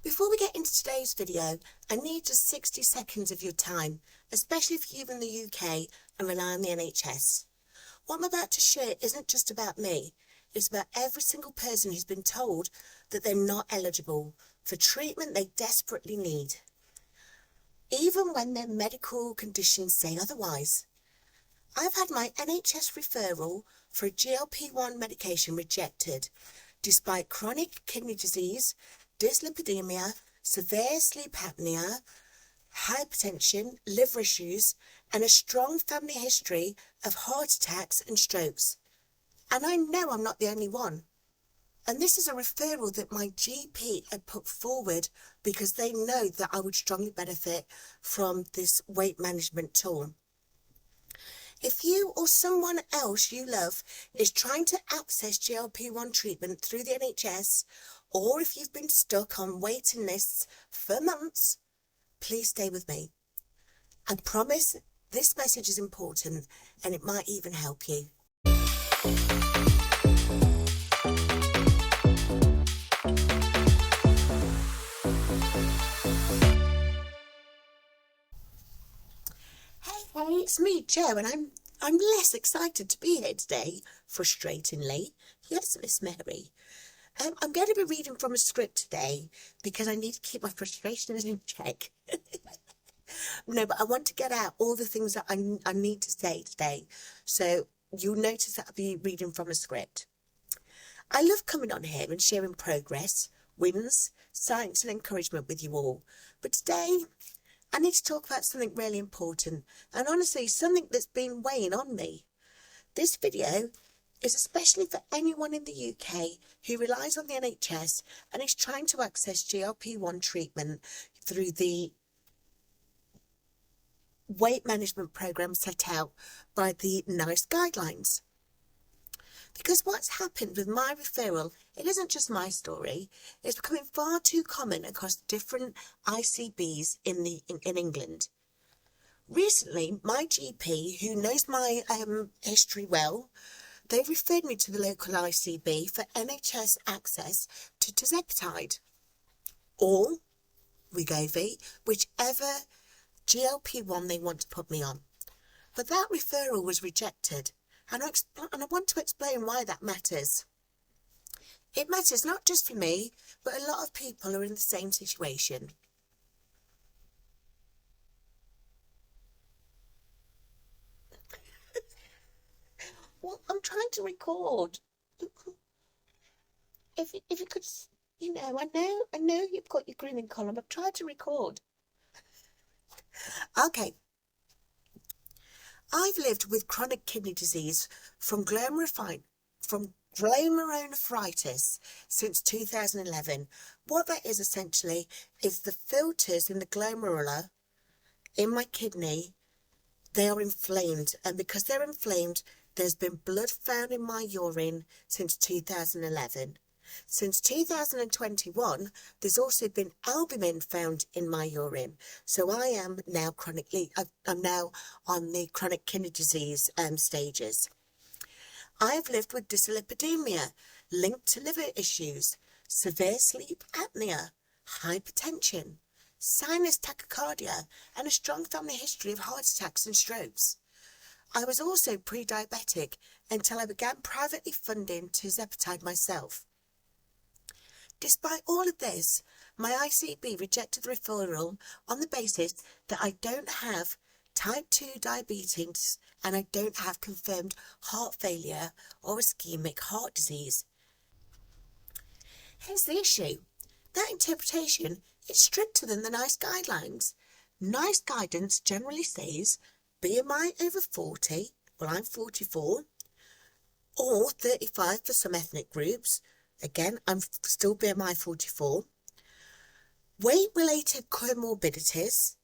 Before we get into today's video, I need just 60 seconds of your time, especially if you live in the UK and rely on the NHS. What I'm about to share isn't just about me, it's about every single person who's been told that they're not eligible for treatment they desperately need, even when their medical conditions say otherwise. I've had my NHS referral for a GLP-1 medication rejected, despite chronic kidney disease, dyslipidaemia, severe sleep apnea, hypertension, liver issues, and a strong family history of heart attacks and strokes. And I know I'm not the only one. And this is a referral that my GP had put forward because they know that I would strongly benefit from this weight management tool. If you or someone else you love is trying to access GLP-1 treatment through the NHS, or if you've been stuck on waiting lists for months, please stay with me. I promise this message is important and it might even help you. Hey, it's me, Jo, and I'm less excited to be here today, frustratingly. Yes, Miss Mary. I'm going to be reading from a script today because I need to keep my frustrations in check. No, but I want to get out all the things that I need to say today. So you'll notice that I'll be reading from a script. I love coming on here and sharing progress, wins, science and encouragement with you all. But today, I need to talk about something really important and honestly something that's been weighing on me. This video is especially for anyone in the UK who relies on the NHS and is trying to access GLP-1 treatment through the weight management program set out by the NICE guidelines. Because what's happened with my referral, it isn't just my story, it's becoming far too common across different ICBs in England. Recently, my GP, who knows my history well, they referred me to the local ICB for NHS access to tirzepatide or Wegovy, whichever GLP-1 they want to put me on. But that referral was rejected, and I want to explain why that matters. It matters not just for me, but a lot of people are in the same situation. Well, I'm trying to record. If you could, I know you've got your grinning column. I've tried to record. Okay. I've lived with chronic kidney disease from glomerulonephritis since 2011. What that is essentially is the filters in the glomerula in my kidney, they are inflamed, and because they're inflamed, there's been blood found in my urine since 2011. Since 2021, there's also been albumin found in my urine. So I am now I'm now on the chronic kidney disease stages. I've lived with dyslipidemia linked to liver issues, severe sleep apnea, hypertension, sinus tachycardia, and a strong family history of heart attacks and strokes. I was also pre-diabetic until I began privately funding tirzepatide myself. Despite all of this, my ICB rejected the referral on the basis that I don't have type 2 diabetes and I don't have confirmed heart failure or ischemic heart disease. Here's the issue. That interpretation is stricter than the NICE guidelines. NICE guidance generally says BMI over 40, well I'm 44, or 35 for some ethnic groups. Again, I'm still BMI 44. Weight-related comorbidities,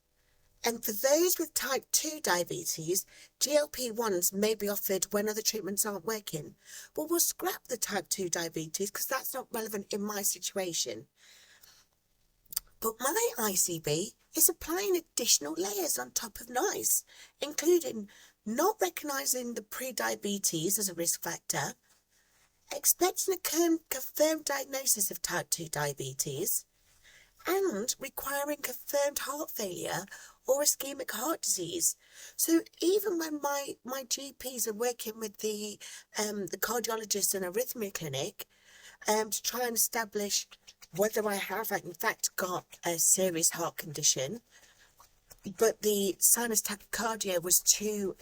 and for those with type 2 diabetes, GLP-1s may be offered when other treatments aren't working. Well, we'll scrap the type 2 diabetes because that's not relevant in my situation. But my ICB is applying additional layers on top of NICE, including not recognising the pre-diabetes as a risk factor, expecting a confirmed diagnosis of type 2 diabetes, and requiring confirmed heart failure or ischemic heart disease. So even when my GPs are working with the cardiologist and arrhythmia clinic to try and establish whether I have in fact got a serious heart condition, but the sinus tachycardia was too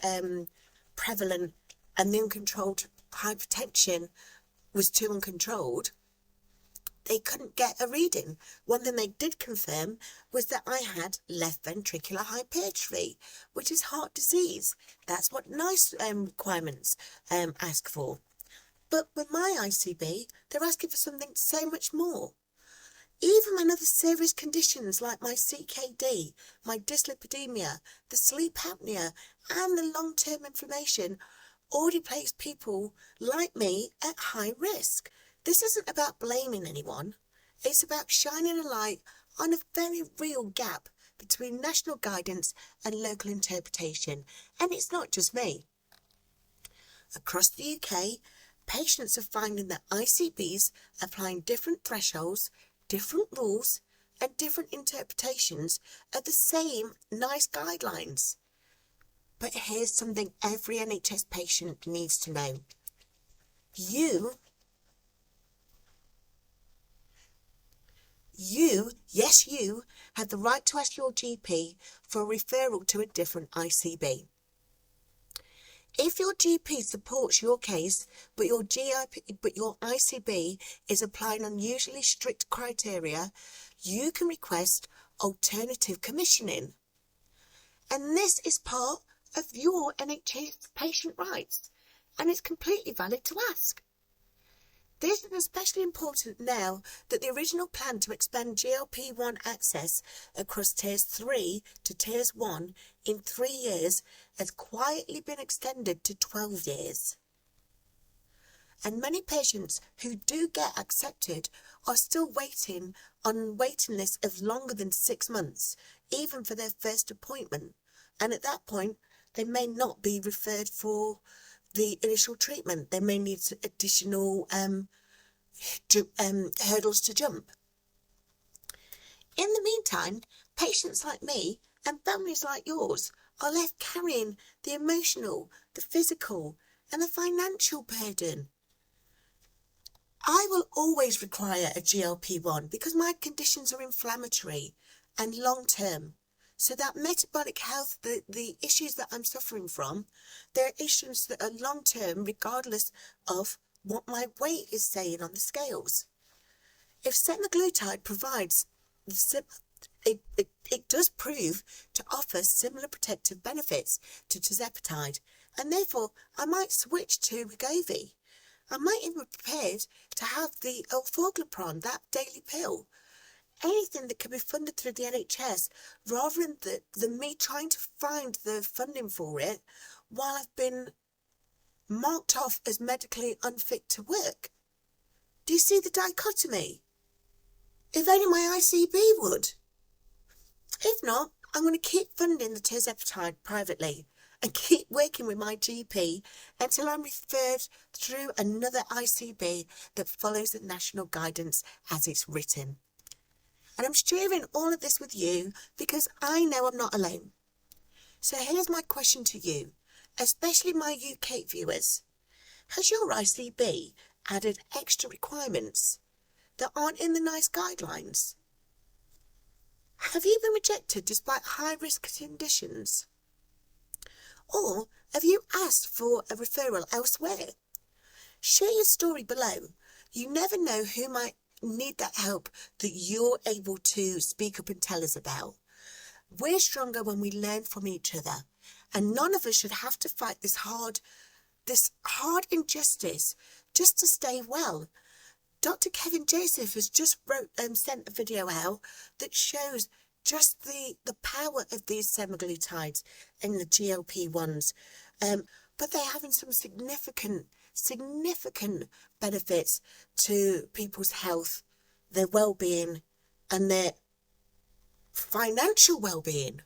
prevalent and the uncontrolled hypertension was too uncontrolled, they couldn't get a reading. One thing they did confirm was that I had left ventricular hypertrophy, which is heart disease. That's what NICE requirements ask for. But with my ICB, they're asking for something so much more. Even when other serious conditions like my CKD, my dyslipidemia, the sleep apnea, and the long-term inflammation already place people like me at high risk. This isn't about blaming anyone. It's about shining a light on a very real gap between national guidance and local interpretation. And it's not just me. Across the UK, patients are finding that ICBs applying different thresholds, different rules, and different interpretations of the same NICE guidelines. But here's something every NHS patient needs to know. You, yes you, have the right to ask your GP for a referral to a different ICB. If your GP supports your case, but your ICB is applying unusually strict criteria, you can request alternative commissioning. And this is part of your NHS patient rights, and it's completely valid to ask. This is especially important now that the original plan to expand GLP-1 access across Tiers 3 to Tiers 1 in 3 years has quietly been extended to 12 years. And many patients who do get accepted are still waiting on waiting lists of longer than 6 months, even for their first appointment. And at that point, they may not be referred for the initial treatment. They may need additional hurdles to jump. In the meantime, patients like me and families like yours are left carrying the emotional, the physical, and the financial burden. I will always require a GLP-1 because my conditions are inflammatory and long-term. So that metabolic health, the issues that I'm suffering from, they're issues that are long-term regardless of what my weight is saying on the scales. If semaglutide provides, it does prove to offer similar protective benefits to tirzepatide, and therefore I might switch to Wegovy. I might even be prepared to have the orforglipron, that daily pill. Anything that can be funded through the NHS rather than me trying to find the funding for it while I've been marked off as medically unfit to work. Do you see the dichotomy? If only my ICB would. If not, I'm going to keep funding the tirzepatide privately and keep working with my GP until I'm referred through another ICB that follows the national guidance as it's written. And I'm sharing all of this with you because I know I'm not alone. So here's my question to you, especially my UK viewers. Has your ICB added extra requirements that aren't in the NICE guidelines? Have you been rejected despite high-risk conditions? Or have you asked for a referral elsewhere? Share your story below. You never know who might need that help that you're able to speak up and tell us about. We're stronger when we learn from each other, and none of us should have to fight this hard injustice just to stay well. Dr. Kevin Joseph has just sent a video out that shows just the power of these semaglutides and the GLP-1s, but they're having some significant benefits to people's health, their well-being, and their financial well-being.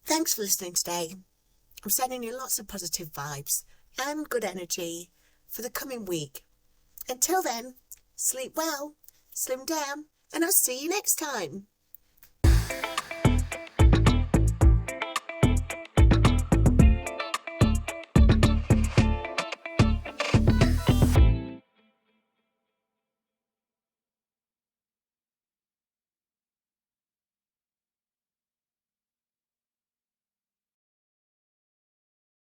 Thanks for listening today. I'm sending you lots of positive vibes and good energy for the coming week. Until then, sleep well, slim down, and I'll see you next time.